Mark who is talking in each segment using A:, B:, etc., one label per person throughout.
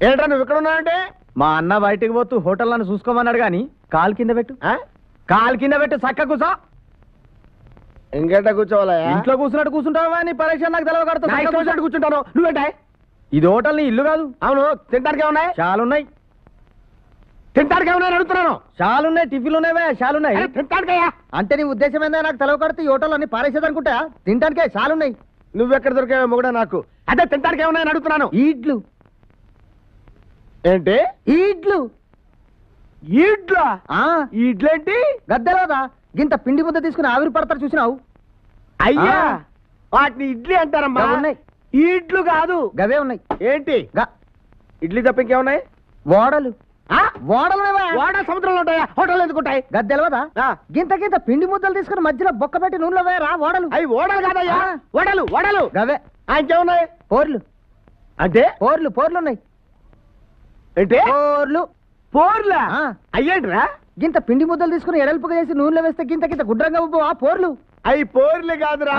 A: ఏంట్రా నువ్వు ఇక్కడ ఉన్నావంటే?
B: మా అన్న బయటికి పోతూ హోటల్ నన్ను చూసుకోమన్నాడు గాని కాలు కింద పెట్టు కాలు కింద పెట్టు చక్క కూసో.
A: ఇంకేట కూర్చోవాలా?
B: ఇంట్లో కూర్చున్నట్టు కూర్చుంటావా నీ పరీక్ష నాకు తెలవకడతా
A: కూర్చుంటాను. నువ్వేంటే?
B: ఇది హోటల్ నీ ఇల్లు కాదు.
A: అవును, తింటానికే ఉన్నాయి.
B: చాలా ఉన్నాయి.
A: తింటానికే ఉన్నాయి అడుగుతున్నాను.
B: చాలా ఉన్నాయి, టిఫిన్లు ఉన్నావే చాలా ఉన్నాయి.
A: తింటానికయ్యా
B: అంటే నీ ఉద్దేశం ఏందా నాకు తెలవకడితే ఈ హోటల్ అన్ని పారేసేదనుకుంటా? తింటానికే చాలా ఉన్నాయి.
A: నువ్వెక్కడ దొరికావో మొగుడా నాకు? అదే తింటానికే ఉన్నాయని అడుగుతున్నాను.
B: ఈడ్లు.
A: ఏంటి?
B: ఈడ్లు.
A: ఈడ్లా? ఈడ్లేంటి?
B: గద్దెలోదా గింత పిండి ముద్ద తీసుకుని ఆవిరి పడతారు చూసినావు?
A: అయ్యా వాటిని ఇడ్లీ అంటారమ్మా.
B: ఉన్నాయి.
A: ఈడ్లు కాదు,
B: గవే ఉన్నాయి.
A: ఏంటి? ఇడ్లీ తప్ప ఇంకేమున్నాయి?
B: ఓడలు. ఓడలు
A: ఓడ సముద్రంలో ఉంటాయా? హోటల్ ఎందుకుంటాయి?
B: గద్దెలవదా గింత గింత పిండి ముద్దలు తీసుకుని మధ్యలో బొక్క పెట్టి నూనెలో వేయరా ఓడలు?
A: అవి ఓడలు కాదయ్యా, ఓడలు. ఓడలు
B: గవే.
A: ఇంకేమున్నాయి?
B: పోర్లు.
A: అంటే
B: పోర్లు ఉన్నాయి.
A: ఏంటి?
B: పోర్లు.
A: పోర్లా? అయ్యేంట్రా?
B: గింత పిండి ముద్దలు తీసుకుని ఎడల్పుగా చేసి నూనెలో వేస్తే గింత గింత గుడ్రంగా ఉబ్బు ఆ పోర్లు.
A: అవి పోర్లు కాదురా,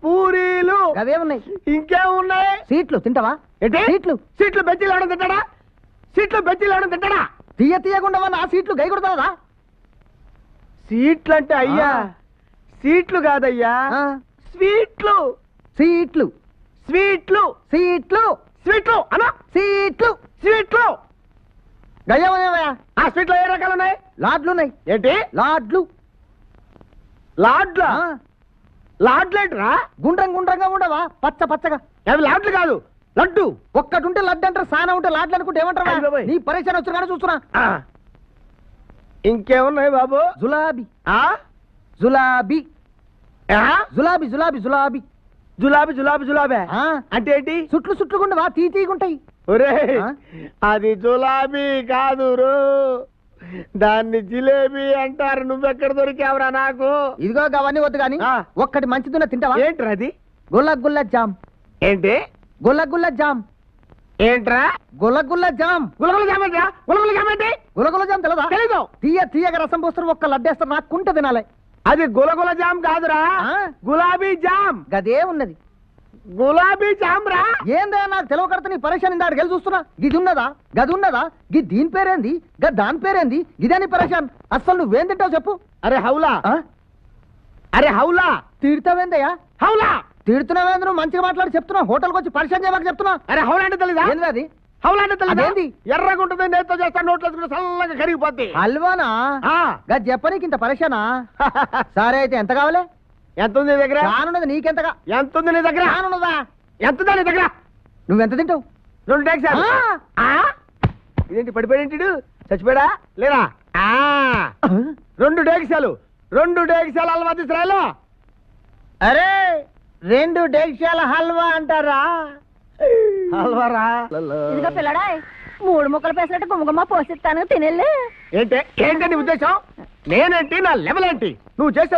A: పూరీలు.
B: అవే ఉన్నాయి.
A: ఇంకేమున్నాయి?
B: సీట్లు తింటావా?
A: ఏంటి?
B: సీట్లు.
A: సీట్లు బెజ్జీలు అవడం తింటాడా? సీట్లు బెజ్జీలు అవడం తింటాడా?
B: తీయకుండా ఆ సీట్లు గై కొడతావా?
A: సీట్లు అంటే అయ్యా సీట్లు కాదయ్యా, స్వీట్లు.
B: సీట్లు.
A: స్వీట్లు.
B: సీట్లు.
A: స్వీట్లు అనా?
B: సీట్లు.
A: స్వీట్లు.
B: గయ్యమయ్యా.
A: ఆ స్వీట్లో ఏ రకాలు ఉన్నాయి?
B: లాడ్లు ఉన్నాయి.
A: ఏంటి?
B: లాడ్లు.
A: లాడ్లా? లాడ్లేంట్రా?
B: గుండ్రంగా ఉండవా పచ్చగా?
A: అవి లాడ్లు కాదు, లడ్డు.
B: ఒక్కటి ఉంటే లడ్డు అంటారు, సానా ఉంటే లాడ్లు అనుకుంటే ఏమంటారు? నీ పరీక్ష వచ్చి కానీ చూస్తున్నా.
A: ఇంకేమున్నాయి బాబు?
B: జులాబీ.
A: జులాబీ.
B: జులాబీ జులాబీ జులాబీ
A: జులాబీ జులాబీ జులాబీ అంటే ఏంటి?
B: చుట్లుగుండవా తీగుంటాయి.
A: ఒరే అది జులాబీ కాదు రో, దాన్ని జిలేబీ అంటారు. నువ్వెక్కడ దొరికావురా నాకు?
B: ఇదిగో అవన్నీ వద్దు గాని ఒక్కటి మంచిదున్న తింటావా?
A: ఏంట్రా అది?
B: గుల్ల జామ్.
A: ఏంటి?
B: గుల్ల జామ్.
A: ఏంట్రా?
B: గుల్ల జామ్.
A: గులగుల జామ్ ఏంట్రా? గులగుల జామ్ ఏంటి?
B: గులగుల జామ్ తెలదా?
A: తెలీదు.
B: తీయగా రసం పోస్తారు, ఒక్క లడ్డేస్తారు, నాకు కుంట తినాలి.
A: అది గులగుల జామ్ కాదురా, గులాబీ జామ్.
B: గదే ఉన్నది
A: గులాబీ జామ్ రా.
B: ఏందా నాకు తెలవకడతా నీ పరేషాన్ ఇందాడు గెలి చూస్తున్నా. గిది ఉన్నదా గది ఉన్నదా? గి దీని పేరేంది దాని పేరేంది? గిదని పరేషాన్. అసలు నువ్వేం తింటావు చెప్పు?
A: అరే హౌలా. అరే హౌలా.
B: తిడతావేందయ్యా?
A: హౌలా
B: తిడుతున్నావేంద్ర? నువ్వు మంచిగా మాట్లాడి చెప్తున్నా, హోటల్కి వచ్చి పరిచయం చేయమని చెప్తున్నా.
A: అరే హౌలా అంటే తెలీదా?
B: ఏంది అది?
A: హౌలా అంటే తెలీదా?
B: ఏంది?
A: ఎర్రగుంటుంది, నేతో చేస్తాను, నోట్లో చల్లగా కరిగిపోద్ది.
B: హల్వానా? గది చెప్పనీకి ఇంత పరేషానా? సరే అయితే ఎంత కావాలి?
A: ఎంత ఉంది నీ దగ్గర?
B: కానున్నది నీకెంతగా?
A: ఎంత ఉంది నీ దగ్గర?
B: కానున్నదా?
A: ఎంత ఉందా నీ దగ్గర?
B: నువ్వెంత తింటావు?
A: 2 డేక్సాలు. ఇదేంటి పడిపోయాడు? చచ్చిపోయాడా లేరా? 2 డేక్సాలు. 2 డేక్సాలు హల్వా తీసుకురాలో.
B: అరే 2 డేక్షాల హల్వా అంటారా? హల్వారా?
C: ఇదిగో పిల్లడా, 3 ముక్కలు పేసినట్టు గుమ్మగుమ్మ పోసిస్తాను, తినేళ్ళు.
A: ఏంటి నీ ఉద్దేశం? నేనేంటి, నా లెవెల్ ఏంటి? నువ్వు చేసే